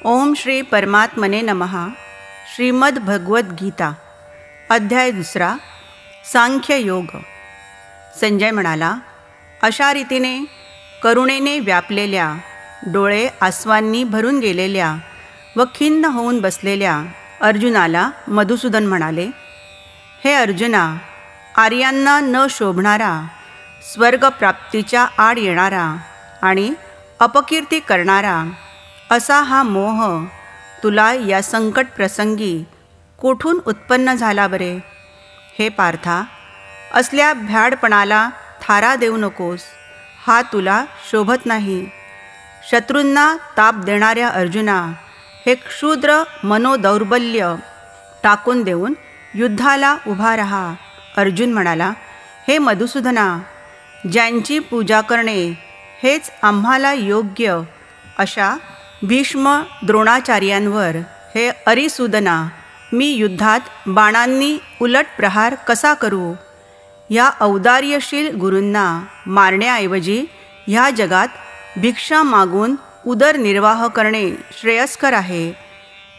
ओम श्री परमात्मने नमः. श्रीमद भगवद गीता अध्याय 2 सांख्य योग. संजय म्हणाला, अशा रीतीने करुणेने व्यापलेल्या, डोळे आसवांनी भरून गेलेल्या व खिन्न होऊन बसलेल्या अर्जुनाला मधुसूदन म्हणाले, हे अर्जुना, आर्यांना न शोभणारा, स्वर्गप्राप्तीच्या आड येणारा आणि अपकीर्ती करणारा असा हा मोह तुला या संकट प्रसंगी कोठून उत्पन्न झाला बरे? हे पार्था, असल्या भ्याडपणाला थारा देऊ नकोस. हा तुला शोभत नाही. शत्रूंना ताप देणाऱ्या अर्जुना, हे क्षुद्र मनोदौर्बल्य टाकून देऊन युद्धाला उभा रहा. अर्जुन म्हणाला, हे मधुसूदना, ज्यांची पूजा करणे हेच आम्हाला योग्य अशा भीष्म द्रोणाचार्यांवर, हे अरिसूदना, मी युद्धात बाणांनी उलट प्रहार कसा करू? या औदार्यशील गुरूंना मारण्याऐवजी ह्या जगात भिक्षा मागून उदरनिर्वाह करणे श्रेयस्कर आहे.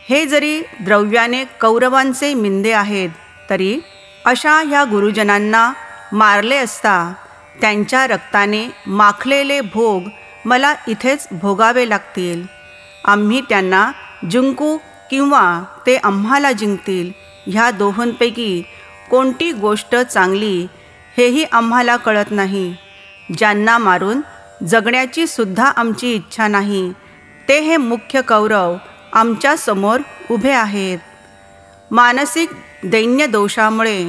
हे जरी द्रव्याने कौरवांचे मिंदे आहेत, तरी अशा ह्या गुरुजनांना मारले असता त्यांच्या रक्ताने माखलेले भोग मला इथेच भोगावे लागतील. आम्ही त्यांना जिंकू किंवा ते आम्हाला जिंकतील, ह्या दोहोंपैकी कोणती गोष्ट चांगली हेही आम्हाला कळत नाही. ज्यांना मारून जगण्याची सुद्धा आमची इच्छा नाही, ते हे मुख्य कौरव आमच्या समोर उभे आहेत. मानसिक दैन्यदोषामुळे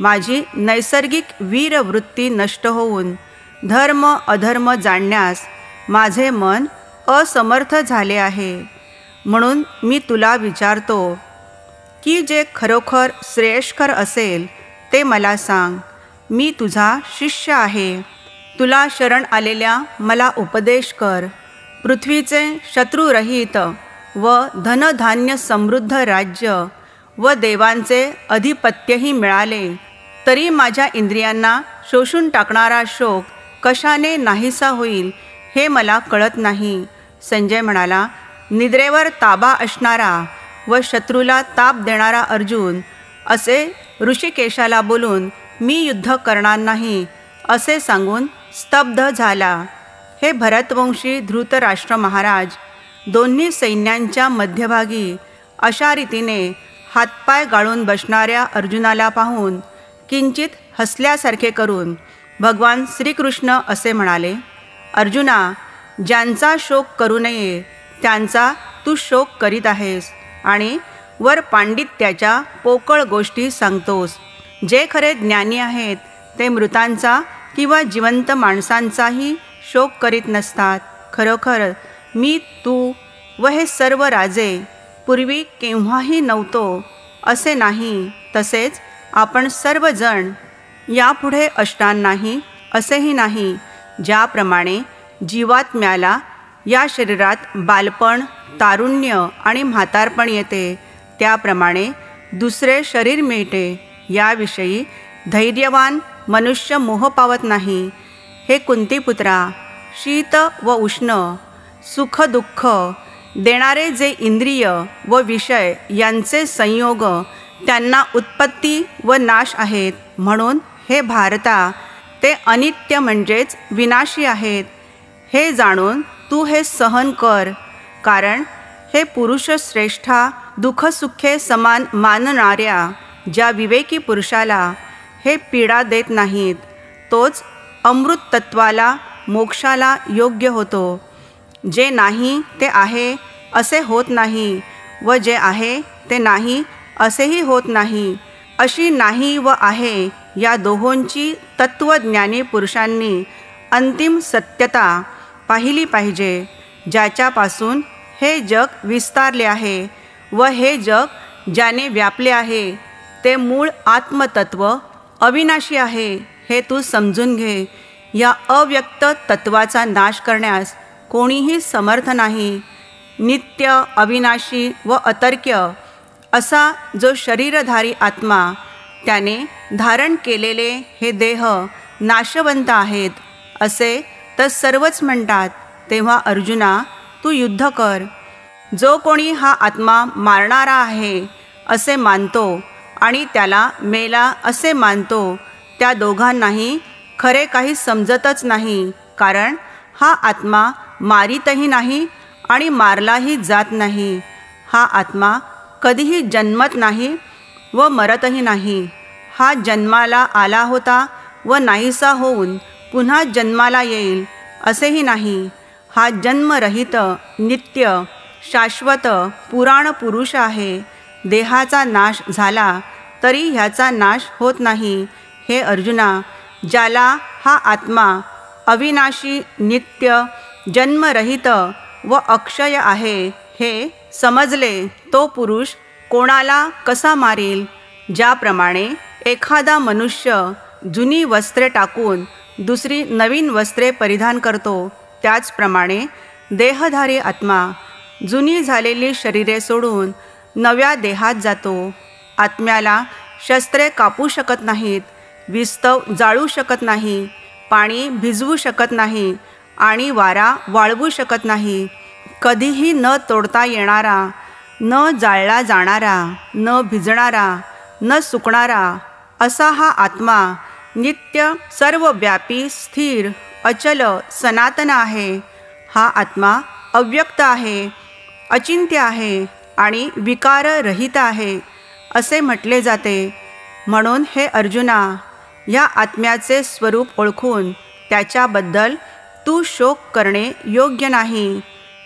माझी नैसर्गिक वीरवृत्ती नष्ट होऊन धर्म अधर्म जाणण्यास माझे मन असमर्थ झाले आहे. म्हणून मी तुला विचारतो की जे खरोखर श्रेयस्कर असेल ते मला सांग. मी तुझा शिष्य आहे. तुला शरण आलेल्या मला उपदेश कर. पृथ्वीचे शत्रुरहित व धनधान्य समृद्ध राज्य व देवांचे अधिपत्यही मिळाले, तरी माझ्या इंद्रियांना शोषून टाकणारा शोक कशाने नाहीसा होईल हे मला कळत नाही. संजय म्हणाला, निद्रेवर ताबा असणारा व शत्रूला ताप देणारा अर्जुन असे ऋषिकेशाला बोलून मी युद्ध करणार नाही असे सांगून स्तब्ध झाला. हे भरतवंशी धृतराष्ट्र महाराज, दोन्ही सैन्यांच्या मध्यभागी अशा रीतीने हातपाय गाळून बसणाऱ्या अर्जुनाला पाहून किंचित हसल्यासारखे करून भगवान श्रीकृष्ण असे म्हणाले, अर्जुना, ज्यांचा शोक करू नये त्यांचा तू शोक करीत आहेस आणि वर पांडित्याच्या पोकळ गोष्टी सांगतोस. जे खरे ज्ञानी आहेत ते मृतांचा किंवा जिवंत माणसांचाही शोक करीत नसतात. खरोखर मी, तू व हे सर्व राजे पूर्वी केव्हाही नव्हतो असे नाही, तसेच आपण सर्वजण यापुढे असणार नाही असेही नाही. ज्याप्रमाणे जीवात्म्याला या शरीरात बालपण, तारुण्य आणि म्हातारपण येते, त्याप्रमाणे दुसरे शरीर मिळते याविषयी धैर्यवान मनुष्य मोह पावत नाही. हे कुंतीपुत्रा, शीत व उष्ण, सुख दुःख देणारे जे इंद्रिय व विषय यांचे संयोग त्यांना उत्पत्ती व नाश आहेत. म्हणून हे भारता, ते अनित्य म्हणजेच विनाशी आहेत. हे जाणून तू हे सहन कर. कारण हे पुरुषश्रेष्ठा, दुःखसुखे समान मानणाऱ्या ज्या विवेकी पुरुषाला हे पीडा देत नाहीत, तोच अमृत तत्वाला, मोक्षाला योग्य होतो. जे नाही ते आहे असे होत नाही व जे आहे ते नाही असेही होत नाही. अशी नाही व आहे या दोहोंची तत्त्वज्ञानी पुरुषांनी अंतिम सत्यता पाहिली पाहिजे. ज्याच्यापासून हे जग विस्तारले आहे व हे जग ज्याने व्यापले आहे ते मूळ आत्मतत्व अविनाशी आहे, हे तू समजून घे. या अव्यक्त तत्वाचा नाश करण्यास कोणीही समर्थ नाही. नित्य, अविनाशी व अतर्क्य असा जो शरीरधारी आत्मा, त्याने धारण केलेले हे देह नाशवंत आहेत असे तर सर्वच म्हणतात. तेव्हा अर्जुना, तू युद्ध कर. जो कोणी हा आत्मा मारणारा आहे असे मानतो आणि त्याला मेला असे मानतो, त्या दोघांनाही खरे काही समजतच नाही. कारण हा आत्मा मारितही नाही आणि मारलाही जात नाही. हा आत्मा कधीही जन्मत नाही व मरतही नाही. हा जन्माला आला होता व नाहीसा होऊन पुन्हा जन्माला येईल असेही नाही. हा जन्मरहित, नित्य, शाश्वत पुराण पुरुष आहे. देहाचा नाश झाला तरी ह्याचा नाश होत नाही. हे अर्जुना, ज्याला हा आत्मा अविनाशी, नित्य, जन्मरहित व अक्षय आहे हे समजले, तो पुरुष कोणाला कसा मारील? ज्याप्रमाणे एखादा मनुष्य जुनी वस्त्रे टाकून दुसरी नवीन वस्त्रे परिधान करतो, त्याचप्रमाणे देहधारी आत्मा जुनी झालेली शरीरे सोडून नव्या देहात जातो. आत्म्याला शस्त्रे कापू शकत नाहीत, विस्तव जाळू शकत नाही, पाणी भिजवू शकत नाही आणि वारा वाळवू शकत नाही. कधीही न तोडता येणारा, न जाळला जाणारा, न भिजणारा, न सुकणारा असा हा आत्मा नित्य, सर्वव्यापी, स्थिर, अचल, सनातन आहे. हा आत्मा अव्यक्त आहे, अचिंत्य आहे आणि विकाररहित आहे असे म्हटले जाते. म्हणून हे अर्जुना, ह्या आत्म्याचे स्वरूप ओळखून त्याच्याबद्दल तू शोक करणे योग्य नाही.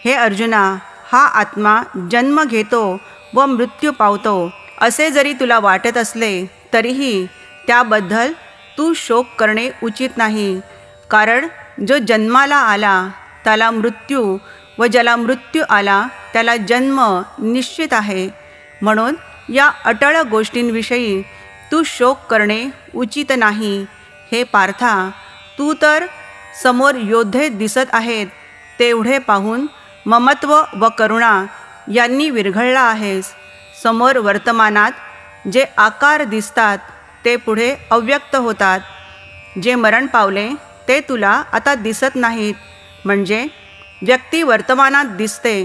हे अर्जुना, हा आत्मा जन्म घेतो व मृत्यू पावतो असे जरी तुला वाटत असले तरीही त्याबद्दल तू शोक करणे उचित नाही. कारण जो जन्माला आला त्याला मृत्यू व ज्याला मृत्यू आला त्याला जन्म निश्चित आहे. म्हणून या अटळ गोष्टींविषयी तू शोक करणे उचित नाही. हे पार्था, तू तर समोर योद्धे दिसत आहेत तेवढे पाहून ममत्व व करुणा यांनी विरघळला आहेस. समोर वर्तमानात जे आकार दिसतात ते पुढे अव्यक्त होतात. जे मरण पावले ते तुला आता दिसत नाहीत. म्हणजे व्यक्ती वर्तमानात दिसते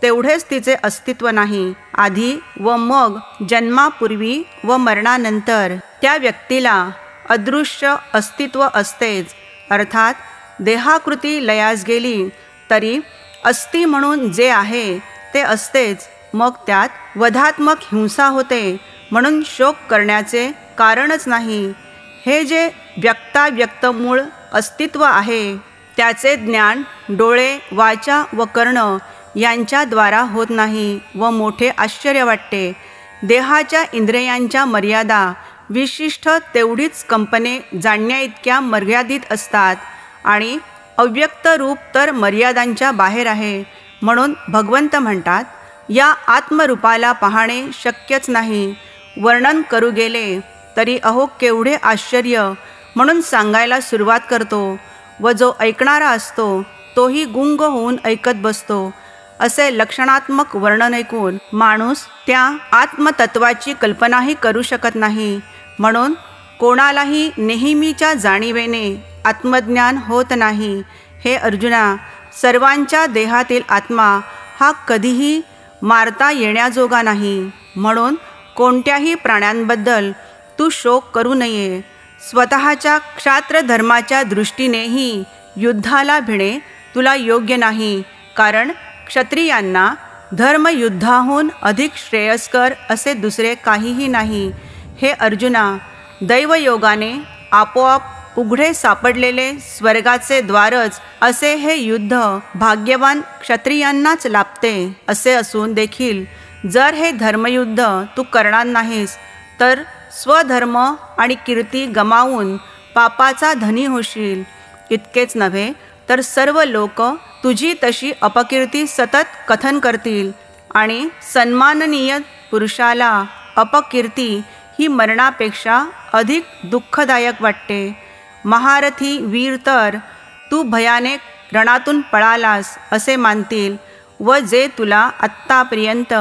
तेवढेच तिचे अस्तित्व नाही. आधी व मग जन्मापूर्वी व मरणानंतर त्या व्यक्तीला अदृश्य अस्तित्व असतेच. अर्थात देहाकृती लयास गेली तरी अस्ति म्हणून जे आहे ते असतेच. मग त्यात वधात्मक हिंसा होते म्हणून शोक करण्याचे कारणच नाही. हे जे व्यक्ताव्यक्त मूळ अस्तित्व आहे त्याचे ज्ञान डोळे, वाचा व कर्ण यांच्याद्वारा होत नाही व मोठे आश्चर्य वाटते. देहाच्या इंद्रियांच्या मर्यादा विशिष्ट तेवढीच कंपने जाणण्या इतक्या मर्यादित असतात आणि अव्यक्त रूप तर मर्यादांच्या बाहेर आहे. म्हणून भगवंत म्हणतात, या आत्मरूपाला पाहणे शक्यच नाही. वर्णन करू गेले तरी अहो केवढे आश्चर्य म्हणून सांगायला सुरुवात करतो व जो ऐकणारा असतो तोही गुंग होऊन ऐकत बसतो. असे लक्षणात्मक वर्णन ऐकून माणूस त्या आत्मतत्वाची कल्पनाही करू शकत नाही. म्हणून कोणालाही नेहमीच्या जाणीवेने आत्मज्ञान होत नाही. हे अर्जुना, सर्वांच्या देहातील आत्मा हा कधीही मारता येण्याजोगा नाही. म्हणून कोणत्याही प्राण्यांबद्दल तू शोक करू नये. स्वतःच्या क्षात्रधर्माच्या दृष्टीनेही युद्धाला भिणे तुला योग्य नाही. कारण क्षत्रियांना धर्मयुद्धाहून अधिक श्रेयस्कर असे दुसरे काहीही नाही. हे अर्जुना, दैवयोगाने आपोआप उघडे सापडलेले स्वर्गाचे द्वारच असे हे युद्ध भाग्यवान क्षत्रियांनाच लाभते. असे असून देखील जर हे धर्मयुद्ध तू करणार नाहीस तर स्वधर्म आणि कीर्ती गमावून पापाचा धनी होशील. इतकेच नव्हे तर सर्व लोक तुझी तशी अपकीर्ती सतत कथन करतील आणि सन्माननीय पुरुषाला अपकीर्ती ही मरणापेक्षा अधिक दुःखदायक वाटते. महारथी वीर तर तू भयाने रणातून पळालास असे मानतील व जे तुला आत्तापर्यंत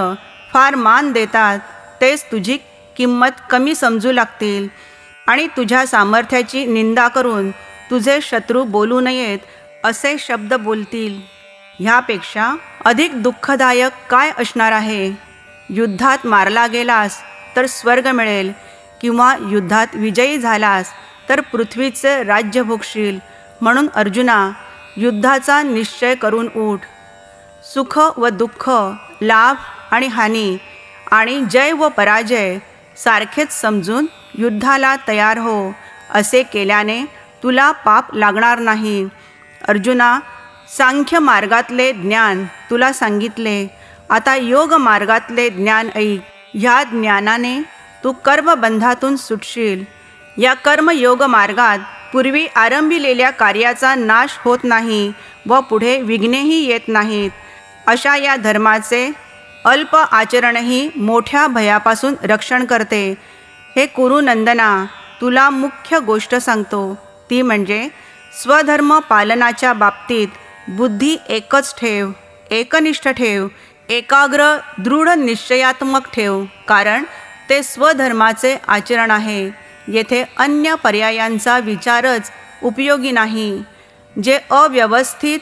फार मान देतात तेच तुझी किंमत कमी समजू लागतील आणि तुझ्या सामर्थ्याची निंदा करून तुझे शत्रू बोलू नयेत असे शब्द बोलतील. ह्यापेक्षा अधिक दुःखदायक काय असणार आहे? युद्धात मारला गेलास तर स्वर्ग मिळेल, किंवा युद्धात विजयी झालास तर पृथ्वीचे राज्य भोगशील. म्हणून अर्जुना, युद्धाचा निश्चय करून उठ. सुख व दुःख, लाभ आणि हानी आणि जय व पराजय सारखेच समजून युद्धाला तयार हो. असे केल्याने तुला पाप लागणार नाही. अर्जुना, सांख्य मार्गातले ज्ञान तुला सांगितले. आता योग मार्गातले ज्ञान ऐक. ह्या ज्ञानाने तू कर्मबंधातून सुटशील. या कर्मयोग मार्गात पूर्वी आरंभिलेल्या कार्याचा नाश होत नाही व पुढे विघ्नेही येत नाहीत. अशा या धर्माचे अल्प आचरणही मोठ्या भयापासून रक्षण करते. हे कुरुनंदना, तुला मुख्य गोष्ट सांगतो, ती म्हणजे स्वधर्म पालनाच्या बाबतीत बुद्धी एकच ठेव, एकनिष्ठ ठेव, एकाग्र दृढ निश्चयात्मक ठेव. कारण ते स्वधर्माचे आचरण आहे. येथे अन्य पर्यायांचा विचारच उपयोगी नाही. जे अव्यवस्थित,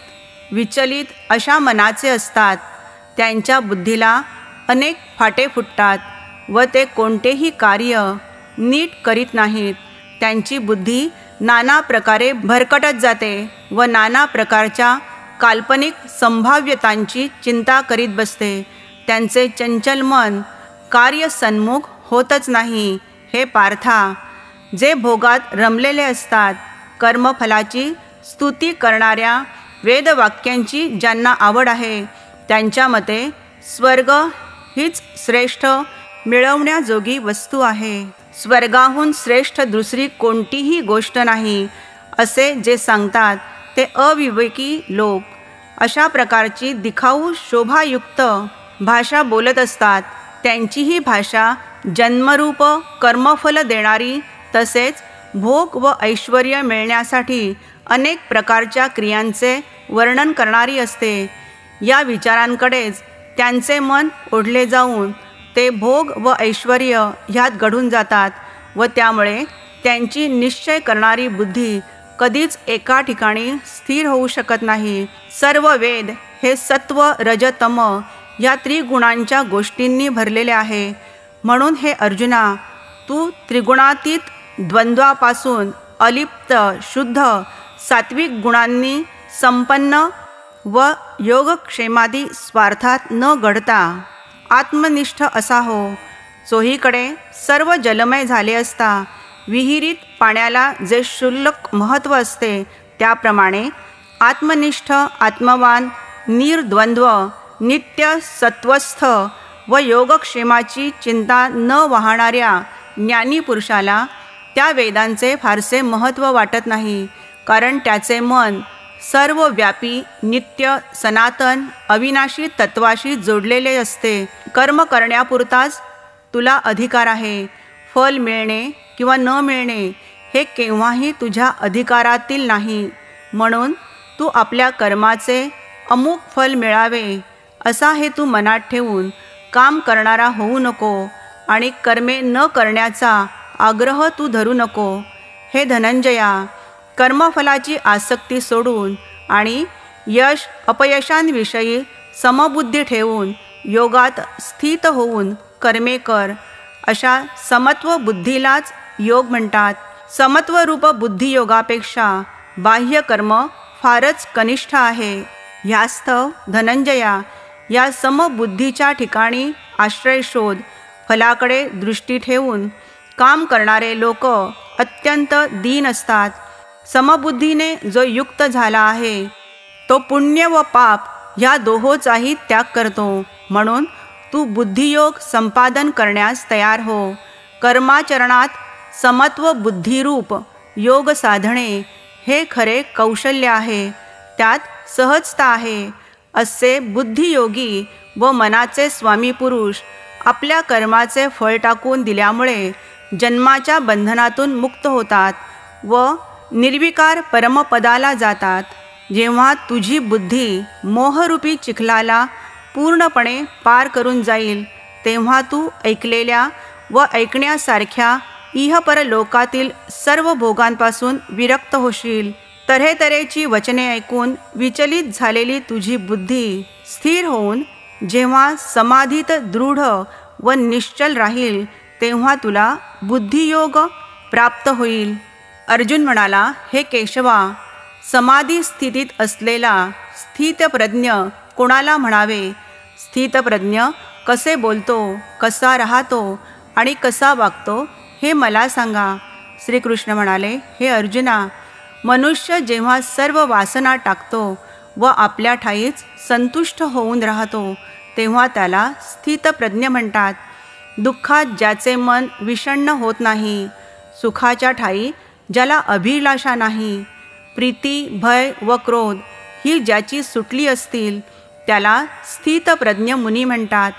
विचलित अशा मनाचे असतात त्यांच्या बुद्धीला अनेक फाटे फुटतात व ते कोणतेही कार्य नीट करीत नाहीत. त्यांची बुद्धी नाना प्रकारे भरकटत जाते व नाना प्रकारच्या काल्पनिक संभाव्यतांची चिंता करीत बसते. त्यांचे चंचल मन कार्यसन्मुख होतच नाही. हे पार्था, जे भोगात रमलेले असतात, कर्मफलाची स्तुती करणाऱ्या वेदवाक्यांची ज्यांना आवड आहे, त्यांच्या मते स्वर्ग हीच श्रेष्ठ मिळवण्याजोगी वस्तू आहे. स्वर्गाहून श्रेष्ठ दुसरी कोणतीही गोष्ट नाही, असे जे सांगतात ते अविवेकी लोक अशा प्रकारची दिखाऊ शोभायुक्त भाषा बोलत असतात. त्यांची ही भाषा जन्मरूप कर्मफल देणारी, तसेच भोग व ऐश्वर्य मिळण्यासाठी अनेक प्रकारच्या क्रियांचे वर्णन करणारी असते. या विचारांकडेच त्यांचे मन ओढले जाऊन ते भोग व ऐश्वर्य ह्यात गढून जातात व त्यामुळे त्यांची निश्चय करणारी बुद्धी कधीच एका ठिकाणी स्थिर होऊ शकत नाही. सर्व वेद हे सत्व रज तम या त्रिगुणांच्या गोष्टींनी भरलेले आहे. म्हणून हे अर्जुना, तू त्रिगुणातीत द्वंद्वापासून अलिप्त शुद्ध सात्विक गुणांनी संपन्न व योगक्षेमादी स्वार्थात न घडता आत्मनिष्ठ असा हो. चोहीकडे सर्व जलमय झाले असता विहिरीत पाण्याला जे क्षुल्लक महत्त्व असते, त्याप्रमाणे आत्मनिष्ठ, आत्मवान, निर्द्वंद्व, नित्य सत्वस्थ व योगक्षेमाची चिंता न वाहणाऱ्या ज्ञानीपुरुषाला त्या वेदांचे फारसे महत्त्व वाटत नाही. कारण त्याचे मन सर्वव्यापी, नित्य, सनातन, अविनाशी तत्वाशी जोडलेले असते. कर्म करण्यापुरताच तुला अधिकार आहे. फल मिळणे किंवा न मिळणे हे केव्हाही तुझ्या अधिकारातील नाही. म्हणून तू आपल्या कर्माचे अमुक फल मिळावे असा हेतू मनात ठेवून काम करणारा होऊ नको आणि कर्मे न करण्याचा आग्रह तू धरू नको. हे धनंजया, कर्मफलाची आसक्ती सोडून आणि यश अपयशांविषयी समबुद्धी ठेवून योगात स्थित होऊन कर्मे कर. अशा समत्व बुद्धीलाच योग म्हणतात. समत्वरूप बुद्धियोगापेक्षा बाह्य कर्म फारच कनिष्ठ आहे. ह्यास्तव धनंजया, या समबुद्धीच्या ठिकाणी आश्रय शोध. फलाकडे दृष्टी ठेवून काम करणारे लोक अत्यंत दीन असतात. समबुद्धीने जो युक्त झाला आहे तो पुण्य व पाप ह्या दोहोचाही त्याग करतो. म्हणून तू बुद्धियोग संपादन करण्यास तयार हो. कर्माचरणात समत्व बुद्धिरूप योग साधणे हे खरे कौशल्य आहे. त्यात सहजता आहे. असे बुद्धियोगी व मनाचे स्वामी पुरुष आपल्या कर्माचे फळ टाकून दिल्यामुळे जन्माच्या बंधनातून मुक्त होतात व निर्विकार परमपदाला जातात. जेव्हा तुझी बुद्धी मोहरूपी चिखलाला पूर्णपणे पार करून जाईल, तेव्हा तू ऐकलेल्या व ऐकण्यासारख्या इहपर लोकातील सर्व भोगांपासून विरक्त होशील. तऱ्हेतऱ्हेची वचने ऐकून विचलित झालेली तुझी बुद्धी स्थिर होऊन जेव्हा समाधीत दृढ व निश्चल राहील तेव्हा तुला बुद्धियोग प्राप्त होईल. अर्जुन म्हणाला, हे केशवा, समाधी स्थितीत असलेला स्थितप्रज्ञ कोणाला म्हणावे? स्थितप्रज्ञ कसे बोलतो, कसा राहतो आणि कसा वागतो हे मला सांगा. श्रीकृष्ण म्हणाले, हे अर्जुना, मनुष्य जेव्हा सर्व वासना टाकतो व आपल्या ठाईच संतुष्ट होऊन राहतो तेव्हा त्याला स्थितप्रज्ञ म्हणतात. दुःखात ज्याचे मन विषण्ण होत नाही, सुखाच्या ठाई ज्याला अभिलाषा नाही, प्रीती, भय व क्रोध ही ज्याची सुटली असतील त्याला स्थितप्रज्ञ मुनी म्हणतात.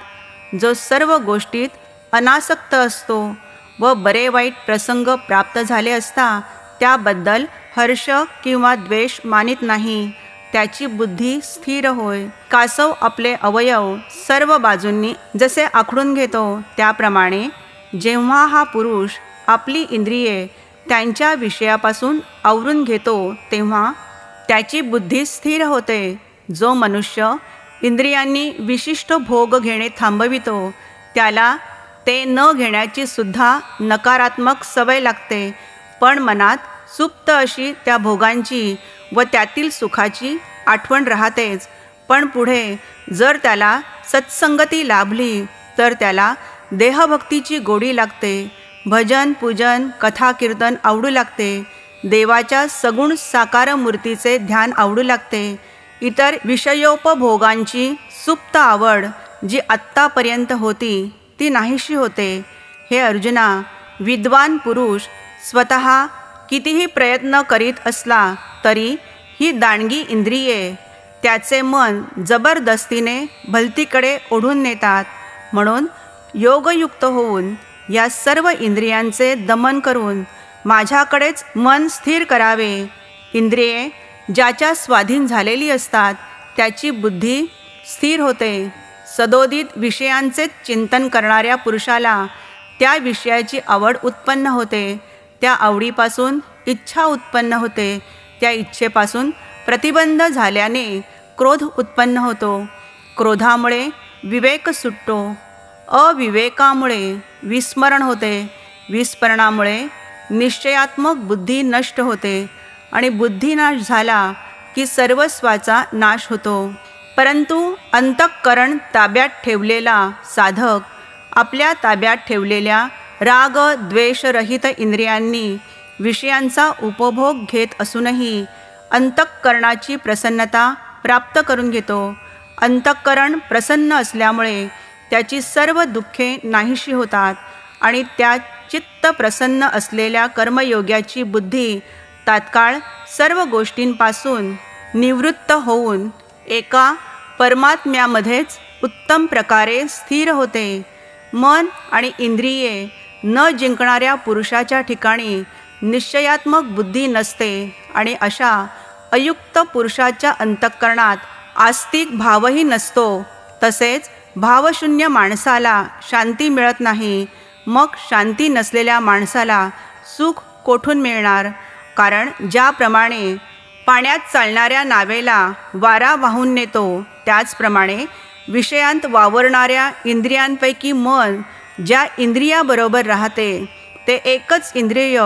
जो सर्व गोष्टीत अनासक्त असतो व बरे वाईट प्रसंग प्राप्त झाले असता त्याबद्दल हर्ष किंवा द्वेष मानित नाही, त्याची बुद्धी स्थिर होय. कासव आपले अवयव सर्व बाजूंनी जसे आखडून घेतो त्याप्रमाणे जेव्हा हा पुरुष आपली इंद्रिये त्यांच्या विषयापासून आवरून घेतो तेव्हा त्याची बुद्धी स्थिर होते. जो मनुष्य इंद्रियांनी विशिष्ट भोग घेणे थांबवितो त्याला ते न घेण्याची सुद्धा नकारात्मक सवय लागते, पण मनात सुप्त अशी त्या भोगांची व त्यातील सुखाची आठवण राहतेच. पण पुढे जर त्याला सत्संगती लाभली तर त्याला देहभक्तीची गोडी लागते, भजन पूजन कथा कीर्तन आवडू लागते, देवाच्या सगुण साकार मूर्तीचे ध्यान आवडू लागते, इतर विषयोपभोगांची सुप्त आवड जी आत्तापर्यंत होती ती नाहीशी होते. हे अर्जुना, विद्वान पुरुष स्वतः कितीही प्रयत्न करीत असला तरी ही दांडगी इंद्रिये त्याचे मन जबरदस्तीने भलतीकडे ओढून नेतात. म्हणून योगयुक्त होऊन या सर्व इंद्रियांचे दमन करून माझ्याकडेच मन स्थिर करावे. इंद्रिये ज्याच्या स्वाधीन झालेली असतात त्याची बुद्धी स्थिर होते. सदोदित विषयांचे चिंतन करणाऱ्या पुरुषाला त्या विषयाची आवड उत्पन्न होते, त्या आवडीपासून इच्छा उत्पन्न होते, त्या इच्छेपासून प्रतिबंध झाल्याने क्रोध उत्पन्न होतो, क्रोधामुळे विवेक सुटतो, अविवेकामुळे विस्मरण होते, विस्मरणामुळे निश्चयात्मक बुद्धी नष्ट होते आणि बुद्धिनाश झाला की सर्वस्वाचा नाश होतो. परंतु अंतःकरण ताब्यात ठेवलेला साधक आपल्या ताब्यात ठेवलेल्या राग द्वेषरहित इंद्रियांनी विषयांचा उपभोग घेत असूनही अंतःकरणाची प्रसन्नता प्राप्त करून घेतो. अंतःकरण प्रसन्न असल्यामुळे त्याची सर्व दुःखे नाहीशी होतात आणि त्या चित्त प्रसन्न असलेल्या कर्मयोग्याची बुद्धी तात्काळ सर्व गोष्टींपासून निवृत्त होऊन एका परमात्म्यामध्येच उत्तम प्रकारे स्थिर होते. मन आणि इंद्रिये न जिंकणाऱ्या पुरुषाच्या ठिकाणी निश्चयात्मक बुद्धी नसते आणि अशा अयुक्त पुरुषाच्या अंतःकरणात आस्तिक भावही नसतो. तसेच भावशून्य माणसाला शांती मिळत नाही. मग शांती नसलेल्या माणसाला सुख कोठून मिळणार? कारण ज्याप्रमाणे पाण्यात चालणाऱ्या नावेला वारा वाहून नेतो त्याचप्रमाणे विषयांत वावरणाऱ्या इंद्रियांपैकी मन ज्या इंद्रियाबरोबर राहते ते एकच इंद्रिय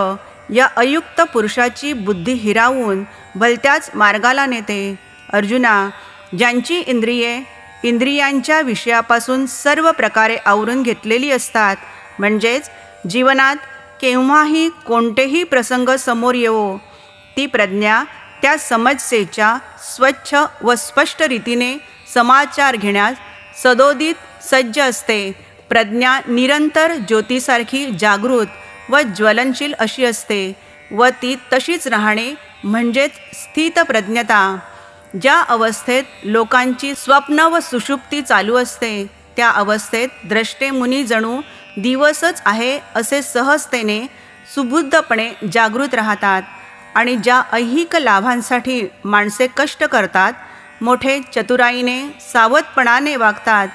या अयुक्त पुरुषाची बुद्धी हिरावून भलत्याच मार्गाला नेते. अर्जुना, ज्यांची इंद्रिये इंद्रियांच्या विषयापासून सर्व प्रकारे आवरून घेतलेली असतात, म्हणजेच जीवनात केव्हाही कोणतेही प्रसंग समोर येवो ती प्रज्ञा त्या समस्येच्या स्वच्छ व स्पष्ट रीतीने समाचार घेण्यास सदोदित सज्ज असते. प्रज्ञा निरंतर ज्योतीसारखी जागृत व ज्वलनशील अशी असते व ती तशीच राहणे म्हणजेच स्थितप्रज्ञता. ज्या अवस्थेत लोकांची स्वप्न व सुषुप्ती चालू असते त्या अवस्थेत द्रष्टे मुनी जणू दिवसच आहे असे सहजतेने सुबुद्धपणे जागृत राहतात आणि ज्या ऐहिक लाभांसाठी माणसे कष्ट करतात, मोठे चतुराईने सावधपणाने वागतात,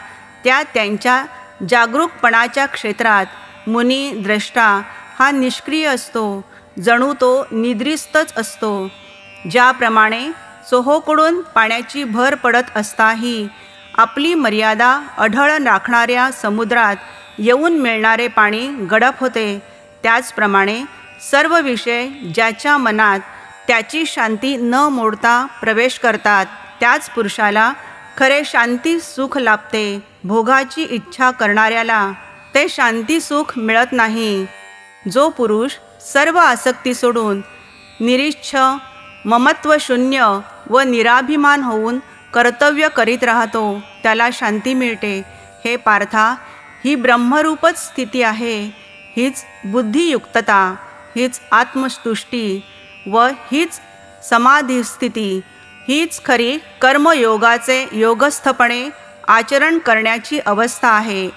त्या त्यांच्या जागरूकपणाच्या क्षेत्रात मुनी द्रष्टा हा निष्क्रिय असतो, जणू तो निद्रिस्तच असतो. ज्याप्रमाणे चोहोकडून पाण्याची भर पडत असताही आपली मर्यादा अढळ राखणाऱ्या समुद्रात येऊन मिळणारे पाणी गडप होते, त्याचप्रमाणे सर्व विषय ज्याच्या मनात त्याची शांती न मोडता प्रवेश करतात, त्याच पुरुषाला खरे शांती सुख लाभते. भोगाची इच्छा करणाऱ्याला ते शांती सुख मिळत नाही. जो पुरुष सर्व आसक्ती सोडून निरीच्छ, ममत्वशून्य व निराभिमान होऊन कर्तव्य करीत राहतो, त्याला शांती मिळते. हे पार्था, ही ब्रह्मरूपच स्थिती आहे. हीच बुद्धियुक्तता, हीच आत्मतुष्टी व हीच समाधिस्थिती, हीच खरी कर्मयोगाचे योगस्थपणे आचरण करण्याची अवस्था आहे.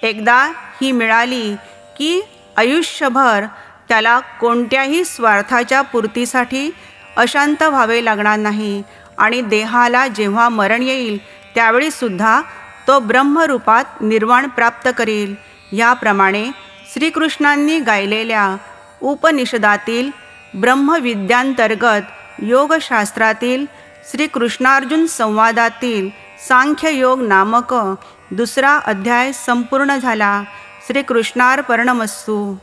एकदा ही मिळाली की आयुष्यभर त्याला कोणत्याही स्वार्थाच्या पूर्तीसाठी अशांत व्हावे लागणार नाही आणि देहाला जेव्हा मरण येईल त्यावेळीसुद्धा तो ब्रह्मरूपात निर्वाण प्राप्त करील. याप्रमाणे श्रीकृष्णांनी गायलेल्या उपनिषदातील ब्रह्मविद्यांतर्गत योगशास्त्रातील श्रीकृष्णार्जुन संवादातील सांख्ययोग नामक 2रा अध्याय संपूर्ण झाला. श्रीकृष्णार्पणमस्तु.